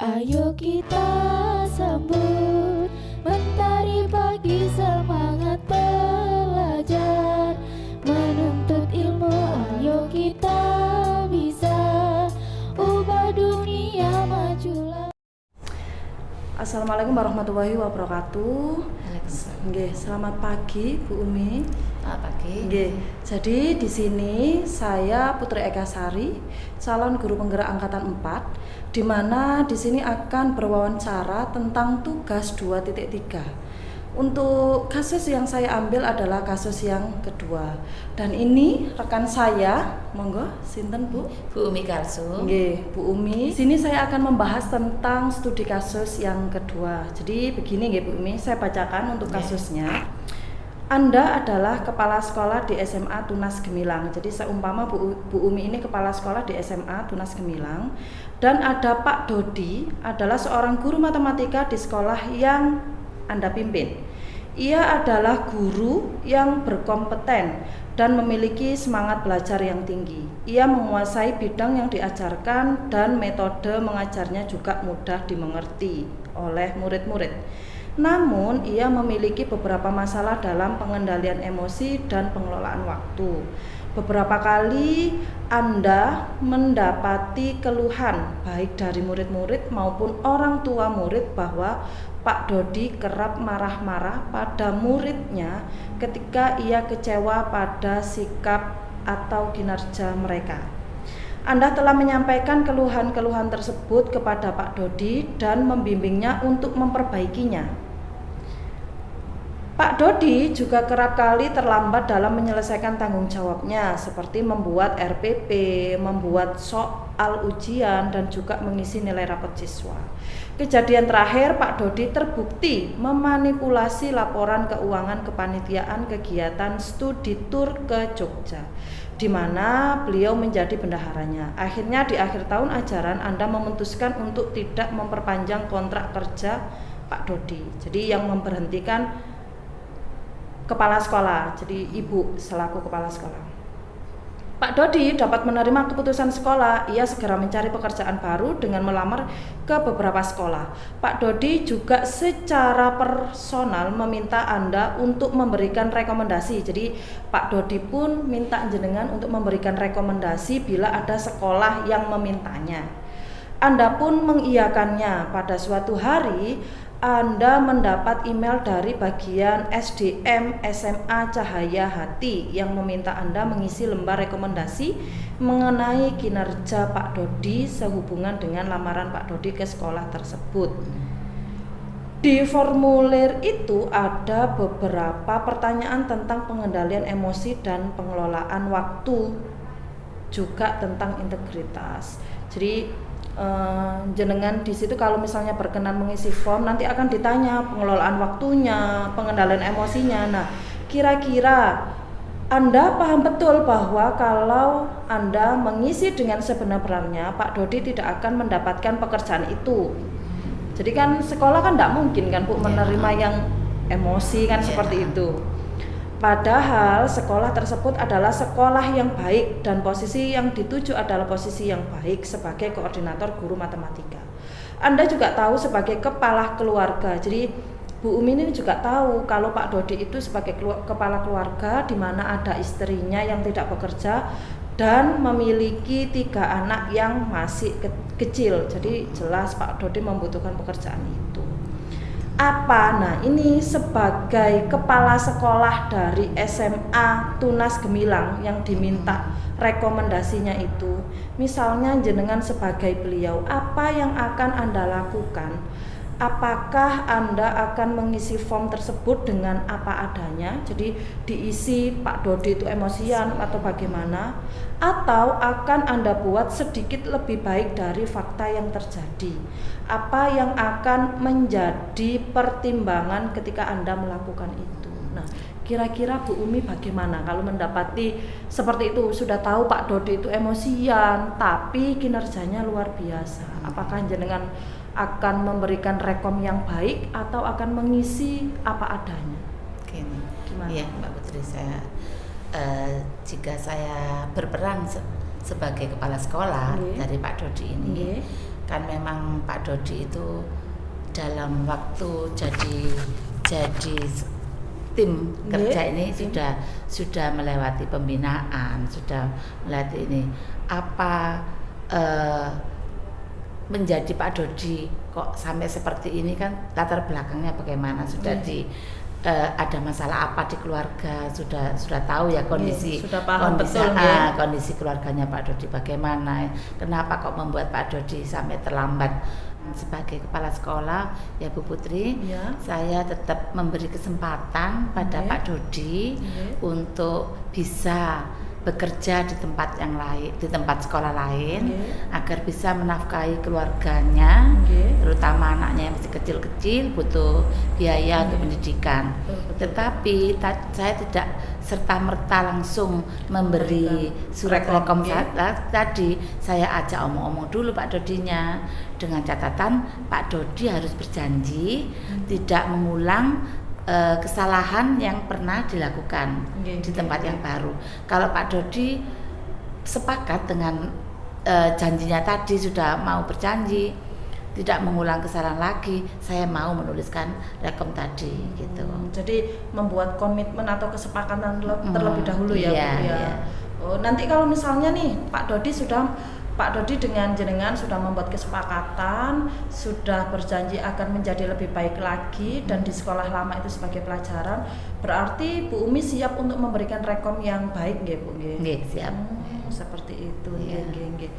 Ayo kita sambut mentari pagi, semangat belajar menuntut ilmu. Ayo kita bisa ubah dunia, majulah. Assalamualaikum warahmatullahi wabarakatuh. Nggih, selamat pagi Bu Umi. Selamat pagi. Nggih. Jadi di sini saya Putri Eka Sari, calon guru penggerak angkatan 4, di mana di sini akan berwawancara tentang tugas 2.3. Untuk kasus yang saya ambil adalah kasus yang kedua. Dan ini rekan saya, monggo, sinten Bu? Bu Umi Kalsum. Nggih, Bu Umi. Di sini saya akan membahas tentang studi kasus yang kedua. Jadi begini nggih Bu Umi, saya bacakan untuk kasusnya. Anda adalah kepala sekolah di SMA Tunas Gemilang. Jadi seumpama Bu Umi ini kepala sekolah di SMA Tunas Gemilang, dan ada Pak Dodi adalah seorang guru matematika di sekolah yang Anda pimpin. Ia adalah guru yang berkompeten dan memiliki semangat belajar yang tinggi. Ia menguasai bidang yang diajarkan dan metode mengajarnya juga mudah dimengerti oleh murid-murid. Namun, ia memiliki beberapa masalah dalam pengendalian emosi dan pengelolaan waktu. Beberapa kali Anda mendapati keluhan baik dari murid-murid maupun orang tua murid bahwa Pak Dodi kerap marah-marah pada muridnya ketika ia kecewa pada sikap atau kinerja mereka. Anda telah menyampaikan keluhan-keluhan tersebut kepada Pak Dodi dan membimbingnya untuk memperbaikinya. Pak Dodi juga kerap kali terlambat dalam menyelesaikan tanggung jawabnya, seperti membuat RPP, membuat soal ujian, dan juga mengisi nilai rapot siswa. Kejadian terakhir, Pak Dodi terbukti memanipulasi laporan keuangan kepanitiaan kegiatan studi tur ke Jogja, di mana beliau menjadi bendaharanya. Akhirnya di akhir tahun ajaran Anda memutuskan untuk tidak memperpanjang kontrak kerja Pak Dodi. Jadi yang memberhentikan kepala sekolah, jadi ibu selaku kepala sekolah. Pak Dodi dapat menerima keputusan sekolah. Ia segera mencari pekerjaan baru dengan melamar ke beberapa sekolah. Pak Dodi juga secara personal meminta Anda untuk memberikan rekomendasi. Jadi Pak Dodi pun minta jenengan untuk memberikan rekomendasi bila ada sekolah yang memintanya. Anda pun mengiyakannya. Pada suatu hari Anda mendapat email dari bagian SDM SMA Cahaya Hati yang meminta Anda mengisi lembar rekomendasi mengenai kinerja Pak Dodi sehubungan dengan lamaran Pak Dodi ke sekolah tersebut. Di formulir itu ada beberapa pertanyaan tentang pengendalian emosi dan pengelolaan waktu, juga tentang integritas. Jadi jenengan di situ kalau misalnya berkenan mengisi form, nanti akan ditanya pengelolaan waktunya, pengendalian emosinya. Nah, kira-kira Anda paham betul bahwa kalau Anda mengisi dengan sebenar-benarnya, Pak Dodi tidak akan mendapatkan pekerjaan itu. Jadi kan sekolah kan tidak mungkin kan Bu menerima yang emosi kan seperti itu. Padahal sekolah tersebut adalah sekolah yang baik dan posisi yang dituju adalah posisi yang baik sebagai koordinator guru matematika. Anda juga tahu sebagai kepala keluarga. Jadi Bu Umi ini juga tahu kalau Pak Dodi itu sebagai kepala keluarga di mana ada istrinya yang tidak bekerja dan memiliki 3 anak yang masih kecil. Jadi jelas Pak Dodi membutuhkan pekerjaan itu. Nah ini sebagai kepala sekolah dari SMA Tunas Gemilang yang diminta rekomendasinya itu, misalnya jenengan sebagai beliau, apa yang akan Anda lakukan? Apakah Anda akan mengisi form tersebut dengan apa adanya, jadi diisi Pak Dodi itu emosian atau bagaimana, atau akan Anda buat sedikit lebih baik dari fakta yang terjadi? Apa yang akan menjadi pertimbangan ketika Anda melakukan itu? Nah, kira-kira Bu Umi bagaimana kalau mendapati seperti itu? Sudah tahu Pak Dodi itu emosian, tapi kinerjanya luar biasa. Apakah jenengan akan memberikan rekom yang baik atau akan mengisi apa adanya? Gimana? Iya, Mbak Putri, jika saya berperan sebagai kepala sekolah dari Pak Dodi ini, kan memang Pak Dodi itu dalam waktu jadi tim kerja ini sudah melewati pembinaan, sudah melewati ini apa menjadi Pak Dodi kok sampai seperti ini, kan latar belakangnya bagaimana, sudah ada masalah apa di keluarga, sudah tahu ya kondisi sudah paham betul, kondisi keluarganya Pak Dodi bagaimana, kenapa kok membuat Pak Dodi sampai terlambat. Sebagai kepala sekolah ya Bu Putri, saya tetap memberi kesempatan pada Pak Dodi untuk bisa bekerja di tempat yang lain, di tempat sekolah lain, agar bisa menafkahi keluarganya, terutama anaknya yang masih kecil-kecil butuh biaya untuk pendidikan. Tetapi saya tidak serta-merta langsung memberi surat rekom tadi. Saya ajak omong-omong dulu Pak Dodinya, dengan catatan Pak Dodi harus berjanji tidak mengulang kesalahan yang pernah dilakukan di tempat yang baru. Kalau Pak Dodi sepakat dengan janjinya tadi, sudah mau berjanji tidak mengulang kesalahan lagi, saya mau menuliskan rekom tadi gitu. Jadi membuat komitmen atau kesepakatan terlebih dahulu ya Bu ya. Oh, nanti kalau misalnya nih Pak Dodi dengan jenengan sudah membuat kesepakatan, sudah berjanji akan menjadi lebih baik lagi dan di sekolah lama itu sebagai pelajaran, berarti Bu Umi siap untuk memberikan rekom yang baik nggih Bu nggih? Nggih, siap. Seperti itu nggih.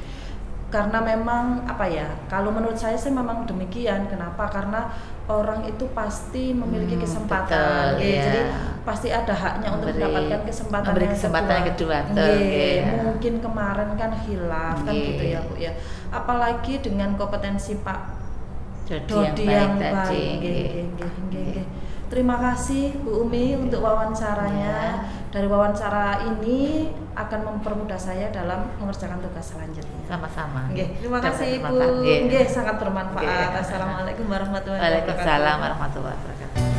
Karena memang apa ya, kalau menurut saya sih memang demikian. Kenapa? Karena orang itu pasti memiliki kesempatan. Betul, Jadi pasti ada haknya untuk mendapatkan kesempatan yang kedua. Mungkin kemarin kan hilaf kan gitu ya Bu ya. Apalagi dengan kompetensi Pak Dodi yang baik. Terima kasih Bu Umi untuk wawancaranya. Dari wawancara ini akan mempermudah saya dalam mengerjakan tugas selanjutnya. Sama-sama. Terima kasih Bu. Sangat bermanfaat. Assalamualaikum warahmatullahi wabarakatuh. Waalaikumsalam warahmatullahi wabarakatuh.